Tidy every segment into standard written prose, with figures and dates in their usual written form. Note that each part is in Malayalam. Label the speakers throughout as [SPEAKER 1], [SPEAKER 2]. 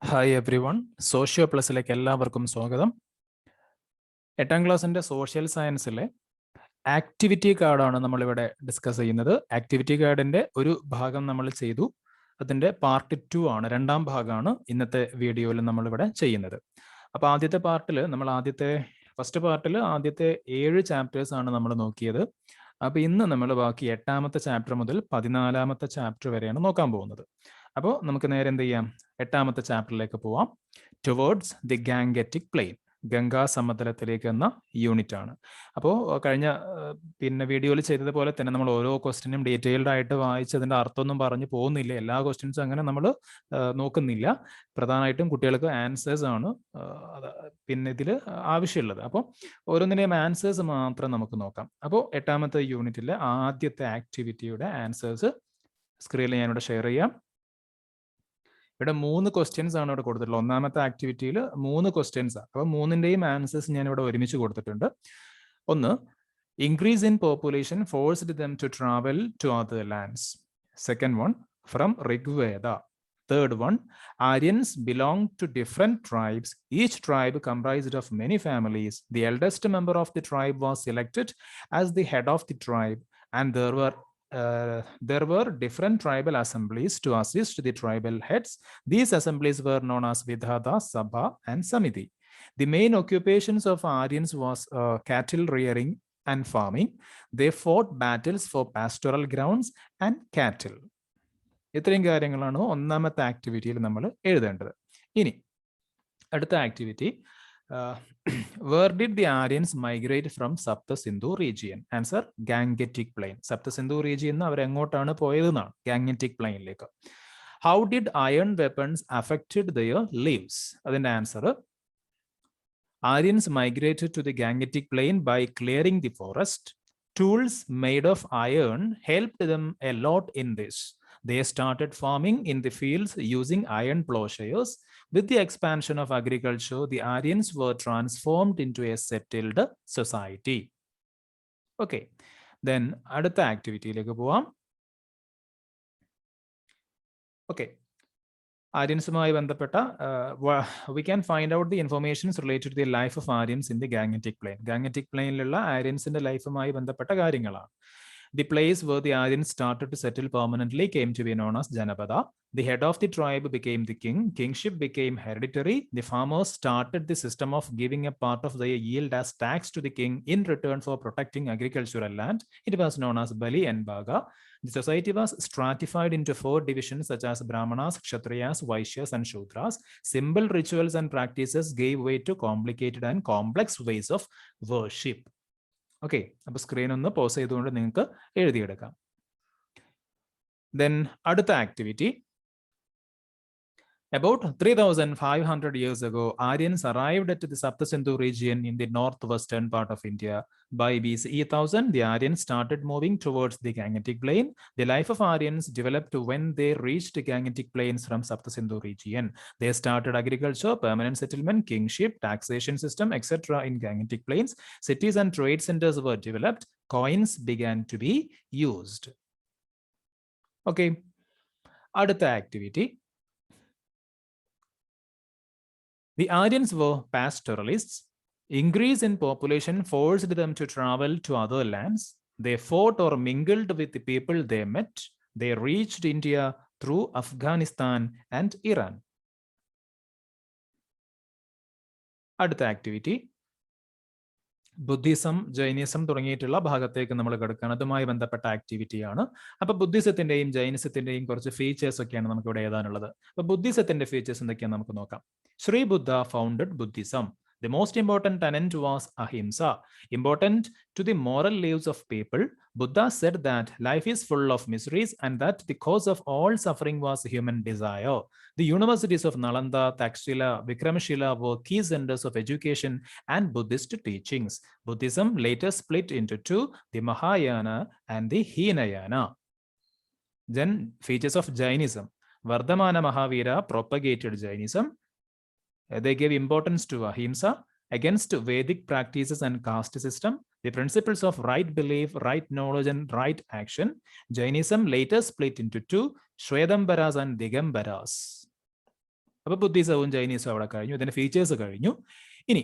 [SPEAKER 1] ഹായ് എവ്രി വൺ, സോഷ്യോ പ്ലസിലേക്ക് എല്ലാവർക്കും സ്വാഗതം. 8ാം ക്ലാസ്സിൻ്റെ സോഷ്യൽ സയൻസിലെ ആക്ടിവിറ്റി കാർഡാണ് നമ്മളിവിടെ ഡിസ്കസ് ചെയ്യുന്നത്. ആക്ടിവിറ്റി കാർഡിൻ്റെ ഒരു ഭാഗം നമ്മൾ ചെയ്തു. അതിൻ്റെ പാർട്ട് 2 ആണ്, രണ്ടാം ഭാഗമാണ് ഇന്നത്തെ വീഡിയോയിൽ നമ്മളിവിടെ ചെയ്യുന്നത്. അപ്പോൾ ആദ്യത്തെ പാർട്ടിൽ ഫസ്റ്റ് പാർട്ടിൽ ആദ്യത്തെ 7 ചാപ്റ്റേഴ്സ് ആണ് നമ്മൾ നോക്കിയത്. അപ്പോൾ ഇന്ന് നമ്മൾ ബാക്കി 8ാമത്തെ ചാപ്റ്റർ മുതൽ 14ാമത്തെ ചാപ്റ്റർ വരെയാണ് നോക്കാൻ പോകുന്നത്. അപ്പോൾ നമുക്ക് നേരെ എന്ത് ചെയ്യാം, 8ാമത്തെ ചാപ്റ്ററിലേക്ക് പോവാം. Towards the Gangetic plain, Ganga സമതലത്തിലേക്ക് എന്ന യൂണിറ്റ് ആണ്. അപ്പോൾ കഴിഞ്ഞ വീഡിയോയിൽ ചെയ്തതുപോലെ തന്നെ നമ്മൾ ഓരോ ക്വസ്റ്റ്യനും ഡീറ്റെയിൽഡ് ആയിട്ട് വായിച്ച് അതിൻ്റെ അർത്ഥമൊന്നും പറഞ്ഞു പോകുന്നില്ല. എല്ലാ ക്വസ്റ്റ്യൻസും അങ്ങനെ നമ്മൾ നോക്കുന്നില്ല. പ്രധാനമായിട്ടും കുട്ടികൾക്ക് ആൻസേഴ്സ് ആണ് ഇതിൽ ആവശ്യമുള്ളത്. അപ്പോൾ ഓരോന്നിൻ്റെയും ആൻസേഴ്സ് മാത്രം നമുക്ക് നോക്കാം. അപ്പോൾ 8ാമത്തെ യൂണിറ്റിലെ ആദ്യത്തെ ആക്ടിവിറ്റിയുടെ ആൻസേഴ്സ് സ്ക്രീനിൽ ഞാനിവിടെ ഷെയർ ചെയ്യാം. ഇവിടെ 3 ക്വസ്റ്റ്യൻസ് ആണ് ഇവിടെ കൊടുത്തിട്ടുള്ളത്. ഒന്നാമത്തെ ആക്ടിവിറ്റിയിൽ 3 ക്വസ്റ്റ്യൻസ് ആണ്. അപ്പോൾ 3ന്റെയും ആൻസേഴ്സ് ഞാൻ ഇവിടെ ഒരുമിച്ച് കൊടുത്തിട്ടുണ്ട്. ഒന്ന്, increase in population forced them to travel to other lands. Second one, from Rigveda. Third one, Aryans belong to different tribes. Each tribe comprised of many families. The eldest member of the tribe was selected as the head of the tribe, and there were different tribal assemblies to assist the tribal heads. These assemblies were known as Vidhata, Sabha, and Samiti. The main occupations of Aryans was cattle rearing and farming. They fought battles for pastoral grounds and cattle. ഇത്രയും കാര്യങ്ങളാണ് ഒന്നാമത്തെ ആക്ടിവിറ്റിയിൽ നമ്മൾ എഴുതേണ്ടത്. ഇനി അടുത്ത activity, where did the Aryans migrate from Sapta Sindhu region? Answer, Gangetic plain. Sapta Sindhu region അവർ എങ്ങോട്ടാണ് പോയതെന്നാണ്, ഗാംഗറ്റിക് പ്ലെയിനിലേക്ക്. How did iron weapons affected their lives? അതിന്റെ answer, Aryans migrated to the Gangetic plain by clearing the forest. Tools made of iron helped them a lot in this. They started farming in the fields using iron plowshares. With the expansion of agriculture, the Aryans were transformed into a settled society. Okay, then അടുത്ത ആക്ടിവിറ്റിയിലേക്ക് പോവാം. Okay, ആര്യൻസുമായി ബന്ധപ്പെട്ട we can find out the informations related to the life of Aryans in the Gangetic plain. Gangetic പ്ലെയിനിലുള്ള ആര്യൻസിന്റെ ലൈഫുമായി ബന്ധപ്പെട്ട കാര്യങ്ങളാണ്. The place where the Aryans started to settle permanently came to be known as Janapada. The head of the tribe became the king. Kingship became hereditary. The farmers started the system of giving a part of their yield as tax to the king in return for protecting agricultural land. It was known as Bali and Bhaga. The society was stratified into 4 divisions such as Brahmanas, Kshatriyas, Vaishyas, and Shudras. Simple rituals and practices gave way to complicated and complex ways of worship. Okay, അപ്പോൾ സ്ക്രീൻ ഒന്ന് പോസ് ചെയ്തുകൊണ്ട് നിങ്ങൾക്ക് എഴുതിയെടുക്കാം. ദെൻ അടുത്ത activity, about 3,500 years ago, Aryans arrived at the Sapta Sindhu region in the northwestern part of India. By BCE 1000, the Aryans started moving towards the Gangetic plain. The life of Aryans developed when they reached the Gangetic plains from Sapta Sindhu region. They started agriculture, permanent settlement, kingship, taxation system, etc. in Gangetic plains. Cities and trade centers were developed. Coins began to be used. Okay, അടുത്ത activity, the Aryans were pastoralists. Increase in population forced them to travel to other lands. They fought or mingled with the people they met. They reached India through Afghanistan and Iran. അടുത്ത ആക്ടിവിറ്റി, ബുദ്ധിസം, ജൈനിസം തുടങ്ങിയിട്ടുള്ള ഭാഗത്തേക്ക് നമ്മൾ കിടക്കുകയാണ്. അതുമായി ബന്ധപ്പെട്ട ആക്ടിവിറ്റിയാണ്. അപ്പൊ ബുദ്ധിസത്തിന്റെയും ജൈനിസത്തിന്റെയും കുറച്ച് ഫീച്ചേഴ്സ് ഒക്കെയാണ് നമുക്ക് ഇവിടെ എഴുതാനുള്ളത്. അപ്പൊ ബുദ്ധിസത്തിന്റെ ഫീച്ചേഴ്സ് എന്തൊക്കെയാണ് നമുക്ക് നോക്കാം. Sri Buddha founded Buddhism. The most important tenet was ahimsa. Important to the moral lives of people, Buddha said that life is full of miseries and that the cause of all suffering was human desire. The universities of Nalanda, Takshila, Vikramshila were key centers of education and Buddhist teachings. Buddhism later split into 2, the Mahayana and the Hinayana. Then features of Jainism. Vardhamana Mahavira propagated Jainism. They gave importance to ahimsa against Vedic practices and caste system, the principles of right belief, right knowledge, and right action. Jainism later split into 2, Shvedambaras and Digambaras. അപ്പോൾ ബുദ്ധിസവും ജൈനിസവും അവിടെ കഴിഞ്ഞു, ഇതിന്റെ ഫീച്ചേഴ്സ് കഴിഞ്ഞു. ഇനി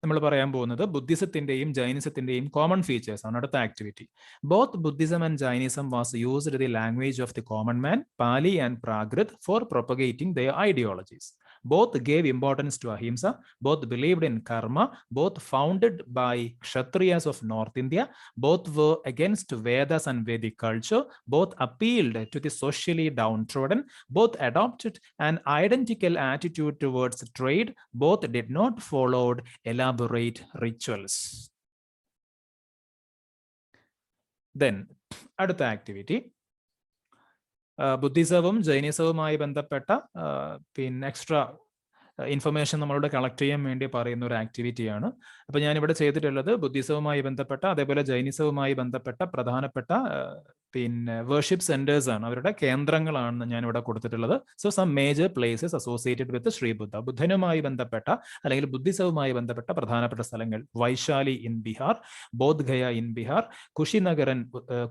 [SPEAKER 1] നമ്മൾ പറയാൻ പോകുന്നത് ബുദ്ധിസത്തിന്റെയും ജൈനിസത്തിന്റെയും കോമൺ ഫീച്ചേഴ്സ് ആണ് അടുത്ത activity. Both Buddhism and Jainism was used the language of the common man, Pali and Prakrit, for propagating their ideologies. Both gave importance to ahimsa, both believed in karma, both founded by Kshatriyas of North India, both were against Vedas and Vedic culture, both appealed to the socially downtrodden, both adopted an identical attitude towards trade, both did not follow elaborate rituals. Then, അടുത്ത ആക്ടിവിറ്റി ബുദ്ധിസവും ജൈനിസവുമായി ബന്ധപ്പെട്ട പിന്നെ എക്സ്ട്രാ ഇൻഫർമേഷൻ നമ്മളോട് കളക്ട് ചെയ്യാൻ വേണ്ടി പറയുന്ന ഒരു ആക്ടിവിറ്റിയാണ്. അപ്പോൾ ഞാനിവിടെ ചെയ്തിട്ടുള്ളത് ബുദ്ധിസവുമായി ബന്ധപ്പെട്ട അതേപോലെ ജൈനിസവുമായി ബന്ധപ്പെട്ട പ്രധാനപ്പെട്ട പിന്നെ വേർഷിപ്പ് സെന്റേഴ്സ് ആണ്, അവരുടെ കേന്ദ്രങ്ങളാണ് ഞാനിവിടെ കൊടുത്തിട്ടുള്ളത്. So some major places associated with Shri Buddha, ബുദ്ധനുമായി ബന്ധപ്പെട്ട അല്ലെങ്കിൽ ബുദ്ധിസവുമായി ബന്ധപ്പെട്ട പ്രധാനപ്പെട്ട സ്ഥലങ്ങൾ: Vaishali in Bihar, Bodhgaya in Bihar,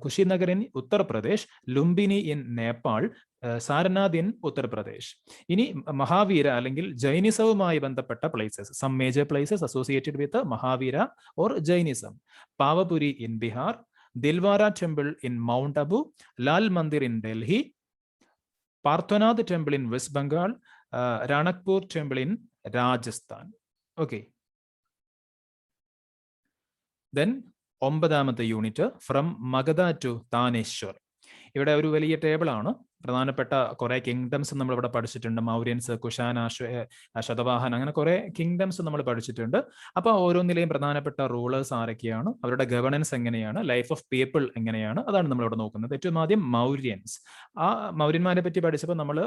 [SPEAKER 1] Kushinagar in Uttar Pradesh, Lumbini in Nepal, Sarnath in Uttar Pradesh. ഇനി മഹാവീര അല്ലെങ്കിൽ ജൈനിസവുമായി ബന്ധപ്പെട്ട places, some major places associated with Mahavira or Jainism: Pavapuri in Bihar, Dilwara temple in Mount Abu, Lal Mandir in Delhi, Parasnath temple in west Bengal, Ranakpur temple in Rajasthan. Okay, then 9ാമത്തെ unit from Magadha to Thaneshwar. ഇവിടെ ഒരു വലിയ ടേബിൾ ആണ്. പ്രധാനപ്പെട്ട കുറെ കിങ്ഡംസ് നമ്മൾ ഇവിടെ പഠിച്ചിട്ടുണ്ട്. മൗര്യൻസ്, കുഷാന, ശതവാഹൻ, അങ്ങനെ കുറെ കിങ്ഡംസ് നമ്മൾ പഠിച്ചിട്ടുണ്ട്. അപ്പോൾ ഓരോന്നിലെയും പ്രധാനപ്പെട്ട റൂളേഴ്സ് ആരൊക്കെയാണ്, അവരുടെ ഗവേണൻസ് എങ്ങനെയാണ്, ലൈഫ് ഓഫ് പീപ്പിൾ എങ്ങനെയാണ്, അതാണ് നമ്മളിവിടെ നോക്കുന്നത്. ഏറ്റവും ആദ്യം മൗര്യൻസ്. ആ മൗര്യന്മാരെ പറ്റി പഠിച്ചപ്പോൾ നമ്മൾ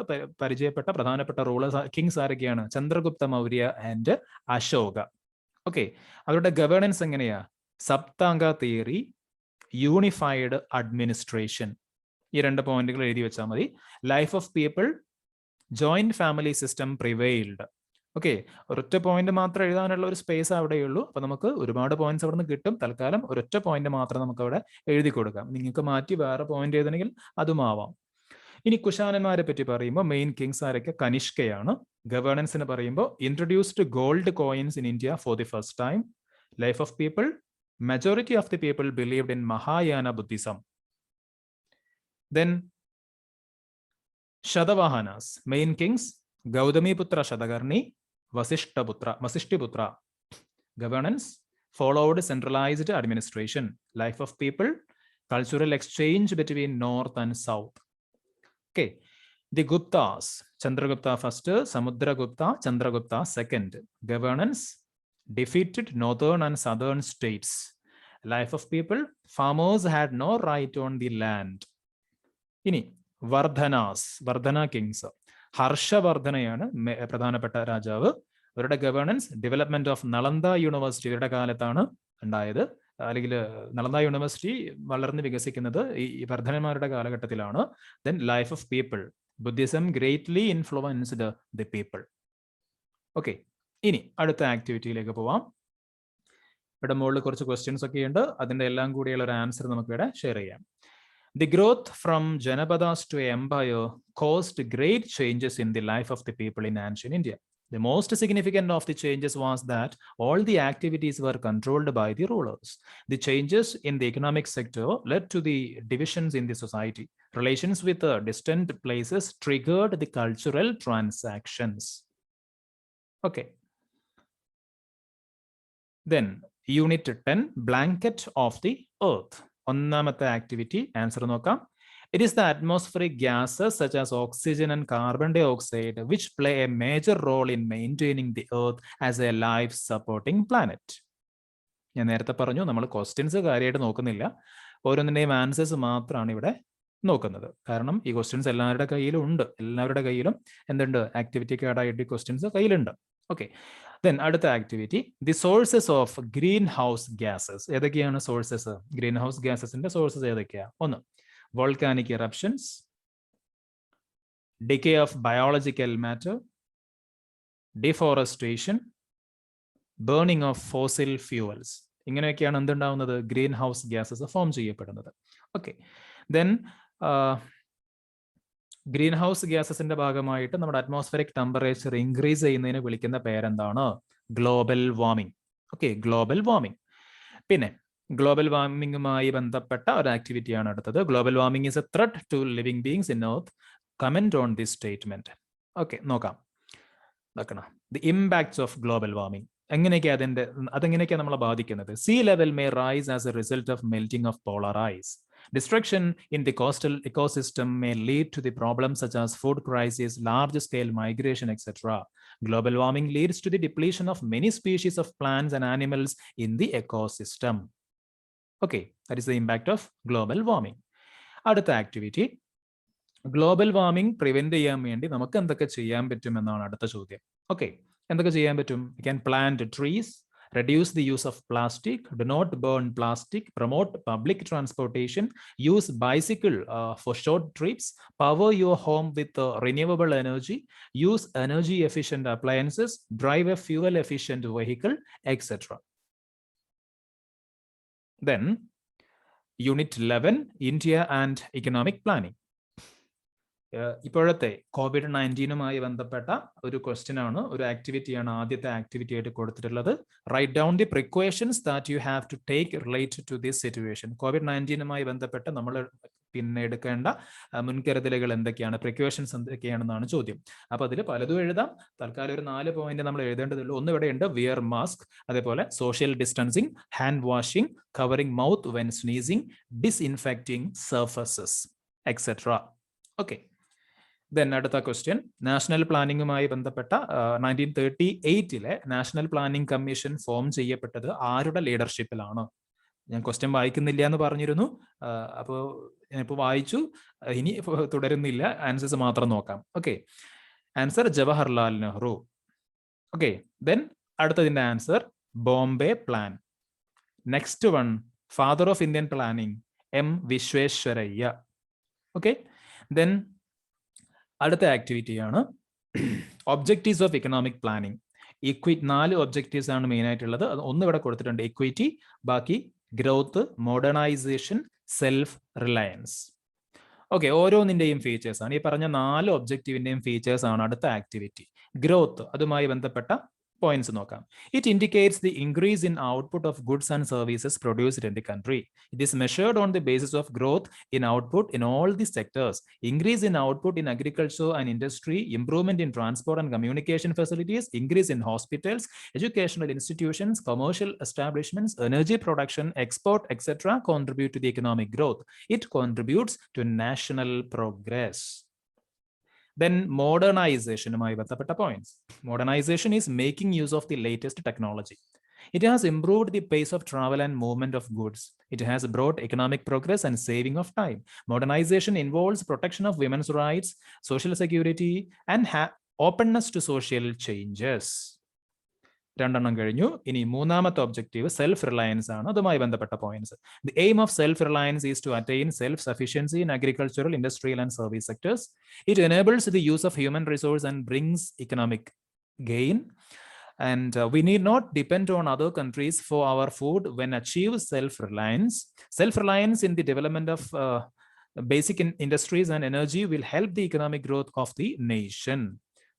[SPEAKER 1] പരിചയപ്പെട്ട പ്രധാനപ്പെട്ട റൂളേഴ്സ് കിങ്സ് ആരൊക്കെയാണ്? ചന്ദ്രഗുപ്ത മൗര്യ ആൻഡ് അശോക. ഓക്കെ, അവരുടെ ഗവേണൻസ് എങ്ങനെയാ? സപ്താംഗ തിയറി, യൂണിഫൈഡ് അഡ്മിനിസ്ട്രേഷൻ. ഈ 2 പോയിന്റുകൾ എഴുതി വെച്ചാൽ മതി. Life of people, joint family system prevailed. Okay, ഒരൊറ്റ പോയിന്റ് മാത്രം എഴുതാനുള്ള ഒരു സ്പേസ് അവിടെയുള്ളൂ. അപ്പൊ നമുക്ക് ഒരുപാട് പോയിന്റ്സ് അവിടെ നിന്ന് കിട്ടും. തൽക്കാലം ഒരൊറ്റ പോയിന്റ് മാത്രം നമുക്ക് അവിടെ എഴുതി കൊടുക്കാം. നിങ്ങൾക്ക് മാറ്റി വേറെ പോയിന്റ് എഴുതണമെങ്കിൽ അതും ആവാം. ഇനി കുശാനന്മാരെ പറ്റി പറയുമ്പോൾ മെയിൻ കിങ്സ് ആരൊക്കെ? കനിഷ്കയാണ്. ഗവേണൻസിന് പറയുമ്പോൾ introduced gold coins in India for the first time. Life of people, majority of the people believed in Mahayana Buddhism. Then Shadavahanas, main kings: Gautamiputra Shatakarni, Vasishtiputra. Governance: followed centralized administration. Life of people: cultural exchange between north and south. Okay, the Guptas: Chandragupta first, Samudragupta, Chandragupta second. Governance: defeated northern and southern states. Life of people: farmers had no right on the land. ഇനി വർദ്ധന കിങ്സ്. ഹർഷവർദ്ധനയാണ് പ്രധാനപ്പെട്ട രാജാവ്. അവരുടെ governance: development of Nalanda university ഇവരുടെ കാലത്താണ് ഉണ്ടായത്, അല്ലെങ്കിൽ നളന്ദ യൂണിവേഴ്സിറ്റി വളർന്ന് വികസിക്കുന്നത് ഈ വർദ്ധനന്മാരുടെ കാലഘട്ടത്തിലാണ്. Then life of people: Buddhism greatly influenced the people. Okay, ഇനി അടുത്ത ആക്ടിവിറ്റിയിലേക്ക് പോവാം. ഇവിടെ മുകളിൽ കുറച്ച് ക്വസ്റ്റ്യൻസ് ഒക്കെ ഉണ്ട്. അതിന്റെ എല്ലാം കൂടിയുള്ള ഒരു ആൻസർ നമുക്ക് ഇവിടെ ഷെയർ ചെയ്യാം. The growth from Janapadas to empire caused great changes in the life of the people in ancient India. The most significant of the changes was that all the activities were controlled by the rulers. The changes in the economic sector led to the divisions in the society. Relations with distant places triggered the cultural transactions. Okay. Then Unit 10, Blanket of the Earth. ഒന്നാമത്തെ ആക്ടിവിറ്റി ആൻസർ നോക്കാം. It is the atmospheric gases such as oxygen and carbon dioxide which play a major role in maintaining the Earth as a life-supporting planet. ഞാൻ നേരത്തെ പറഞ്ഞു നമ്മൾ ക്വസ്റ്റ്യൻസ് കാര്യമായിട്ട് നോക്കുന്നില്ല, ഓരോന്നിൻ്റെയും ആൻസേഴ്സ് മാത്രമാണ് ഇവിടെ നോക്കുന്നത്. കാരണം ഈ ക്വസ്റ്റ്യൻസ് എല്ലാവരുടെ കയ്യിലും ഉണ്ട്, എല്ലാവരുടെ കയ്യിലും എന്തുണ്ട്? ആക്ടിവിറ്റി കാർഡായിട്ട് ക്വസ്റ്റ്യൻസ് കയ്യിലുണ്ട്. ഓക്കെ, ദെൻ അടുത്ത activity: the sources of green house gases. ഏതൊക്കെയാണ് സോഴ്സസ്? ഗ്രീൻ ഹൗസ് ഗ്യാസസിന്റെ സോഴ്സസ് ഏതൊക്കെയാ? 1, volcanic eruptions, decay of biological matter, deforestation, burning of fossil fuels. ഇങ്ങനെയൊക്കെയാണ് എന്തുണ്ടാവുന്നത്? ഗ്രീൻ ഹൗസ് ഗ്യാസസ് ഫോം ചെയ്യപ്പെടുന്നത്. ഓക്കെ, ദെൻ ഗ്രീൻ ഹൗസ് ഗ്യാസസിന്റെ ഭാഗമായിട്ട് നമ്മുടെ അറ്റ്മോസ്ഫിയറിക് ടെമ്പറേച്ചർ ഇൻക്രീസ് ചെയ്യുന്നതിന് വിളിക്കുന്ന പേരെന്താണ്? Global warming. Okay, global warming. പിന്നെ ഗ്ലോബൽ വാർമിംഗുമായി ബന്ധപ്പെട്ട ഒരു ആക്ടിവിറ്റിയാണ് അടുത്തത്. Global warming is a threat to living beings in earth. Comment on this statement. Okay, നോക്കാം. The impacts of global warming അതെങ്ങനെയൊക്കെയാണ് നമ്മളെ ബാധിക്കുന്നത്? Sea level may rise as a result of melting of polar ice. Destruction in the coastal ecosystem may lead to the problems such as food crisis, large-scale migration, etc. Global warming leads to the depletion of many species of plants and animals in the ecosystem. Okay, that is the impact of global warming. അടുത്ത ആക്ടിവിറ്റി, ഗ്ലോബൽ വാർമിംഗ് പ്രിവെന്റ് ചെയ്യാൻ വേണ്ടി നമുക്ക് എന്തൊക്കെ ചെയ്യാൻ പറ്റും എന്നാണ് അടുത്ത ചോദ്യം. ഓക്കെ, എന്തൊക്കെ ചെയ്യാൻ പറ്റും? We can plant trees, reduce the use of plastic, do not burn plastic, promote public transportation, use bicycle for short trips, power your home with renewable energy, use energy efficient appliances, drive a fuel efficient vehicle, etc. Then Unit 11, India and Economic Planning. ഇപ്പോഴത്തെ COVID-19 ബന്ധപ്പെട്ട ഒരു ക്വസ്റ്റ്യൻ ആണ്, ഒരു ആക്ടിവിറ്റിയാണ് ആദ്യത്തെ ആക്ടിവിറ്റി ആയിട്ട് കൊടുത്തിട്ടുള്ളത്. Write down the precautions that you have to take related to this situation. COVID-19 ബന്ധപ്പെട്ട് നമ്മൾ പിന്നെ എടുക്കേണ്ട മുൻകരുതലുകൾ എന്തൊക്കെയാണ്, പ്രിക്കോഷൻസ് എന്തൊക്കെയാണെന്നാണ് ചോദ്യം. അപ്പൊ അതിൽ പലതും എഴുതാം. തൽക്കാലം ഒരു 4 പോയിന്റ് നമ്മൾ എഴുതേണ്ടതുള്ളൂ. ഒന്ന് ഇവിടെ ഉണ്ട്, വിയർ മാസ്ക്, അതേപോലെ social distancing, hand washing, covering mouth when sneezing, disinfecting surfaces, etcetera. Okay, then അടുത്ത ക്വസ്റ്റ്യൻ, നാഷണൽ പ്ലാനിങ്ങുമായി ബന്ധപ്പെട്ട 1938 നാഷണൽ പ്ലാനിംഗ് കമ്മീഷൻ ഫോം ചെയ്യപ്പെട്ടത് ആരുടെ ലീഡർഷിപ്പിലാണ്? ഞാൻ ക്വസ്റ്റ്യൻ വായിക്കുന്നില്ല എന്ന് പറഞ്ഞിരുന്നു. അപ്പോൾ ഞാനിപ്പോൾ വായിച്ചു, ഇനി തുടരുന്നില്ല, ആൻസേഴ്സ് മാത്രം നോക്കാം. Okay, answer Jawaharlal Nehru. Okay, then അടുത്തതിന്റെ answer Bombay plan. Next one, father of Indian planning M Visvesvaraya. Okay, then അടുത്ത ആക്ടിവിറ്റിയാണ് objectives of economic planning. 4 objectives ആണ് മെയിൻ ആയിട്ടുള്ളത്. അത് ഒന്ന് ഇവിടെ കൊടുത്തിട്ടുണ്ട്, ഇക്വിറ്റി, ബാക്കി growth, modernisation, self reliance. Okay, ഓരോന്നിന്റെയും ഫീച്ചേഴ്സ് ആണ് ഈ പറഞ്ഞ 4 ഒബ്ജക്റ്റീവിന്റെയും ഫീച്ചേഴ്സ് ആണ് അടുത്ത ആക്ടിവിറ്റി. ഗ്രോത്ത്, അതുമായി ബന്ധപ്പെട്ട points നോക്കാം. It indicates the increase in output of goods and services produced in the country. It is measured on the basis of growth in output in all the sectors. Increase in output in agriculture and industry, improvement in transport and communication facilities, increase in hospitals, educational institutions, commercial establishments, energy production, export, etc. contribute to the economic growth. It contributes to national progress. Then modernization points. Modernization is making use of the latest technology. It has improved the pace of travel and movement of goods. It has brought economic progress and saving of time. Modernization involves protection of women's rights, social security, and openness to social changes. രണ്ടെണ്ണം കഴിഞ്ഞു. ഇനി മൂന്നാമത്തെ ഒബ്ജക്റ്റീവ് സെൽഫ് റിലയൻസ് ആണ്. അതുമായി ബന്ധപ്പെട്ട points. The aim of self reliance is to attain self sufficiency in agricultural, industrial and service sectors. It enables the use of human resource and brings economic gain. And we need not depend on other countries for our food when achieve self-reliance. Self-reliance in the development of basic industries and energy will help the economic growth of the nation.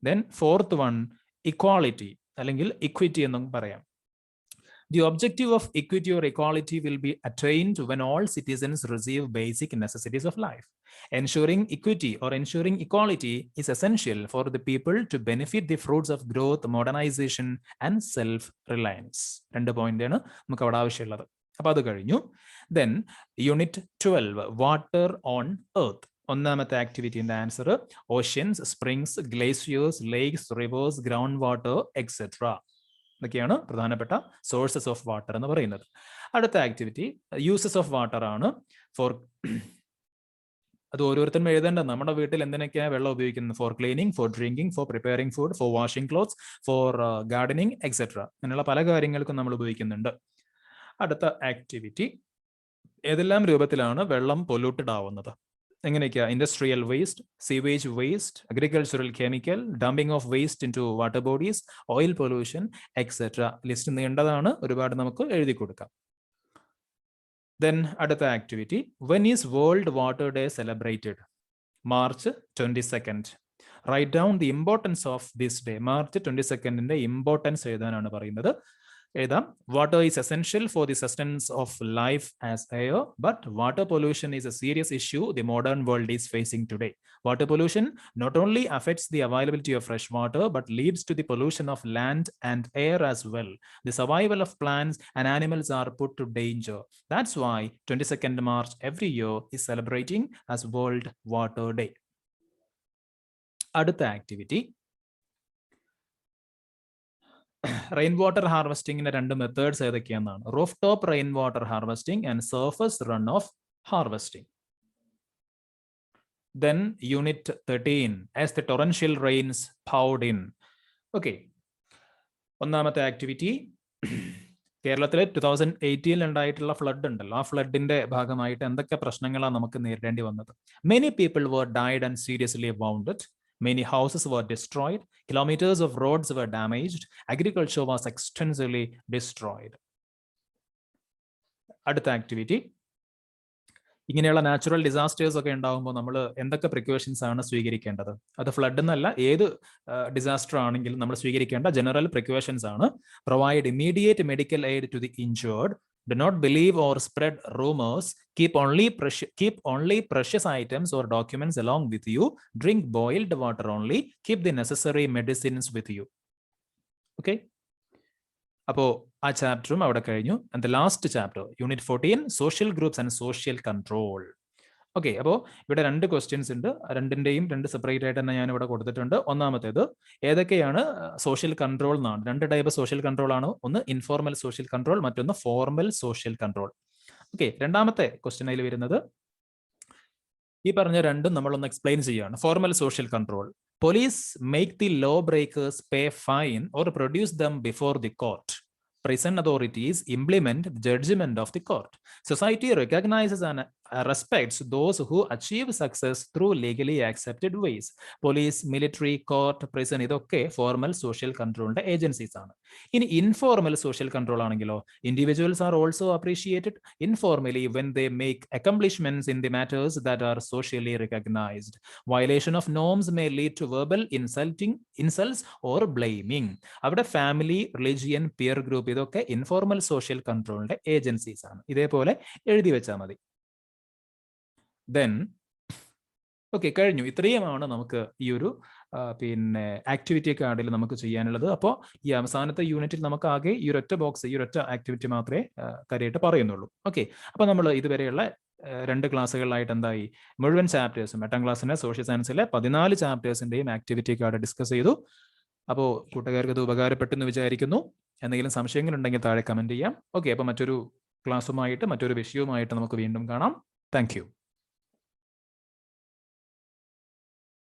[SPEAKER 1] Then fourth one, equality. അല്ലെങ്കിൽ ഇക്വിറ്റി എന്നും പറയാം. The objective of equity or equality will be attained when all citizens receive basic necessities of life. Ensuring equity or ensuring equality is essential for the people to benefit the fruits of growth, modernization and self-reliance. 2 point ആണ് നമുക്ക് അവിടെ ആവശ്യമുള്ളത്. അപ്പൊ അത് കഴിഞ്ഞു. Then Unit 12, Water on Earth. ഒന്നാമത്തെ ആക്ടിവിറ്റിന്റെ answer oceans, springs, glaciers, lakes, rivers, ground water, etcetera. ഇതൊക്കെയാണ് പ്രധാനപ്പെട്ട സോഴ്സസ് ഓഫ് വാട്ടർ എന്ന് പറയുന്നത്. അടുത്ത ആക്ടിവിറ്റി യൂസസ് ഓഫ് വാട്ടർ ആണ്. അത് ഓരോരുത്തരും എഴുതേണ്ടത്. നമ്മുടെ വീട്ടിൽ എന്തിനൊക്കെയാണ് വെള്ളം ഉപയോഗിക്കുന്നത്? For cleaning, for drinking, for preparing food, for washing clothes, for gardening, etcetera. അങ്ങനെയുള്ള പല കാര്യങ്ങൾക്കും നമ്മൾ ഉപയോഗിക്കുന്നുണ്ട്. അടുത്ത ആക്ടിവിറ്റി, ഏതെല്ലാം രൂപത്തിലാണ് വെള്ളം പൊല്യൂട്ടഡ് ആവുന്നത്? എങ്ങനെയൊക്കെയാ? Industrial waste, sewage waste, agricultural chemical, dumping of waste into water bodies, oil pollution, etcetera. List നീണ്ടതാണ്, ഒരുപാട് നമുക്ക് എഴുതി കൊടുക്കാം. Then അടുത്ത activity, when is World Water Day celebrated? March 22nd. Write down the importance of this day. March 22nd ന്റെ ഇമ്പോർട്ടൻസ് എഴുതാനാണ് പറയുന്നത്. എഴുതാം. Water is essential for the sustenance of life as air, but water pollution is a serious issue the modern world is facing today. Water pollution not only affects the availability of fresh water, but leads to the pollution of land and air as well. The survival of plants and animals are put to danger. That's why 22nd March every year is celebrating as World Water Day. അടുത്ത ആക്ടിവിറ്റി, റെയിൻ വാട്ടർ ഹാർവെസ്റ്റിംഗിന്റെ രണ്ട് മെത്തേഡ്സ് ഏതൊക്കെയാണെന്നാണ്. Roof top rain water harvesting and surface run off harvesting. Then unit 13, as the torrential rains poured in. Okay, ഒന്നാമത്തെ ആക്ടിവിറ്റി, കേരളത്തിലെ 2018 ഉണ്ടായിട്ടുള്ള ഫ്ലഡ് ഉണ്ടല്ലോ, ആ ഫ്ലഡിന്റെ ഭാഗമായിട്ട് എന്തൊക്കെ പ്രശ്നങ്ങളാണ് നമുക്ക് നേരിടേണ്ടി വന്നത്. Many people were died and seriously wounded. Many houses were destroyed. Kilometers of roads were damaged. Agriculture was extensively destroyed. അടുത്ത ആക്ടിവിറ്റി, ഇങ്ങനെയുള്ള നാച്ചുറൽ ഡിസാസ്റ്റേഴ്സ് ഒക്കെ ഉണ്ടാകുമ്പോൾ നമ്മൾ എന്തൊക്കെ പ്രിക്കോഷൻസ് ആണ് സ്വീകരിക്കേണ്ടത്? അത് ഫ്ലഡ് എന്നല്ല, ഏത് ഡിസാസ്റ്റർ ആണെങ്കിലും നമ്മൾ സ്വീകരിക്കേണ്ട ജനറൽ പ്രിക്കോഷൻസ് ആണ്. Provide immediate medical aid to the injured. Do not believe or spread rumors. Keep only precious items or documents along with you. Drink boiled water only. Keep the necessary medicines with you. Okay? അപ്പോൾ ആ ചാപ്റ്ററും അവിടെ കഴിഞ്ഞു. And the last chapter, unit 14, social groups and social control. Okay, അപ്പോൾ ഇവിടെ രണ്ട് ക്വസ്റ്റ്യൻസ് ഉണ്ട്. രണ്ടിന്റെയും രണ്ട് സെപ്പറേറ്റ് ആയിട്ട് തന്നെ ഞാൻ ഇവിടെ കൊടുത്തിട്ടുണ്ട്. ഒന്നാമത്തേത്, ഏതൊക്കെയാണ് സോഷ്യൽ കൺട്രോൾ എന്നാണ്. രണ്ട് ടൈപ്പ് സോഷ്യൽ കൺട്രോൾ ആണ്. ഒന്ന് ഇൻഫോർമൽ സോഷ്യൽ കൺട്രോൾ, മറ്റൊന്ന് ഫോർമൽ സോഷ്യൽ കൺട്രോൾ. ഓക്കെ, രണ്ടാമത്തെ ക്വസ്റ്റ്യനിൽ വരുന്നത് ഈ പറഞ്ഞ രണ്ടും നമ്മളൊന്ന് എക്സ്പ്ലെയിൻ ചെയ്യുകയാണ്. Formal social control, police make the law breakers pay fine or produce dum before the court. Prison authorities implement the judgment of the court. Society recognizes and respects those who achieve success through legally accepted ways. Police, military, court, prison, ഇതൊക്കെ ഫോർമൽ സോഷ്യൽ കൺട്രോളിന്റെ ഏജൻസീസ് ആണ്. ഇനി ഇൻഫോർമൽ സോഷ്യൽ കൺട്രോൾ ആണെങ്കിലോ, individuals are also appreciated informally when they make accomplishments in the matters that are socially recognized. Violation of norms may lead to verbal insults or blaming. അവിടെ ഫാമിലി, റിലിജിയൻ, പിയർ ഗ്രൂപ്പ്, ഇതൊക്കെ ഇൻഫോർമൽ സോഷ്യൽ കൺട്രോളിന്റെ ഏജൻസീസ് ആണ്. ഇതേപോലെ എഴുതി വെച്ചാൽ മതി. ദെൻ ഓക്കെ, കഴിഞ്ഞു. ഇത്രയുമാണ് നമുക്ക് ഈ ഒരു പിന്നെ ആക്ടിവിറ്റി കാർഡിൽ നമുക്ക് ചെയ്യാനുള്ളത്. അപ്പോൾ ഈ അവസാനത്തെ യൂണിറ്റിൽ നമുക്ക് ആകെ ഈ ഒരൊറ്റ ബോക്സ്, ഈ ഒരൊറ്റ ആക്ടിവിറ്റി മാത്രമേ കാര്യമായിട്ട് പറയുന്നുള്ളൂ. ഓക്കെ, അപ്പോൾ നമ്മൾ ഇതുവരെയുള്ള രണ്ട് ക്ലാസ്സുകളിലായിട്ട് എന്തായി, മുഴുവൻ ചാപ്റ്റേഴ്സും 8ാം ക്ലാസ്സിന്റെ സോഷ്യൽ സയൻസിലെ 14 ചാപ്റ്റേഴ്സിന്റെയും ആക്ടിവിറ്റി കാർഡ് ഡിസ്കസ് ചെയ്തു. അപ്പോൾ കൂട്ടുകാർക്ക് ഇത് ഉപകാരപ്പെട്ടെന്ന് വിചാരിക്കുന്നു. എന്തെങ്കിലും സംശയങ്ങളുണ്ടെങ്കിൽ താഴെ കമന്റ് ചെയ്യാം. ഓക്കെ, അപ്പോൾ മറ്റൊരു ക്ലാസ്സുമായിട്ട്, മറ്റൊരു വിഷയവുമായിട്ട് നമുക്ക് വീണ്ടും കാണാം. Thank you.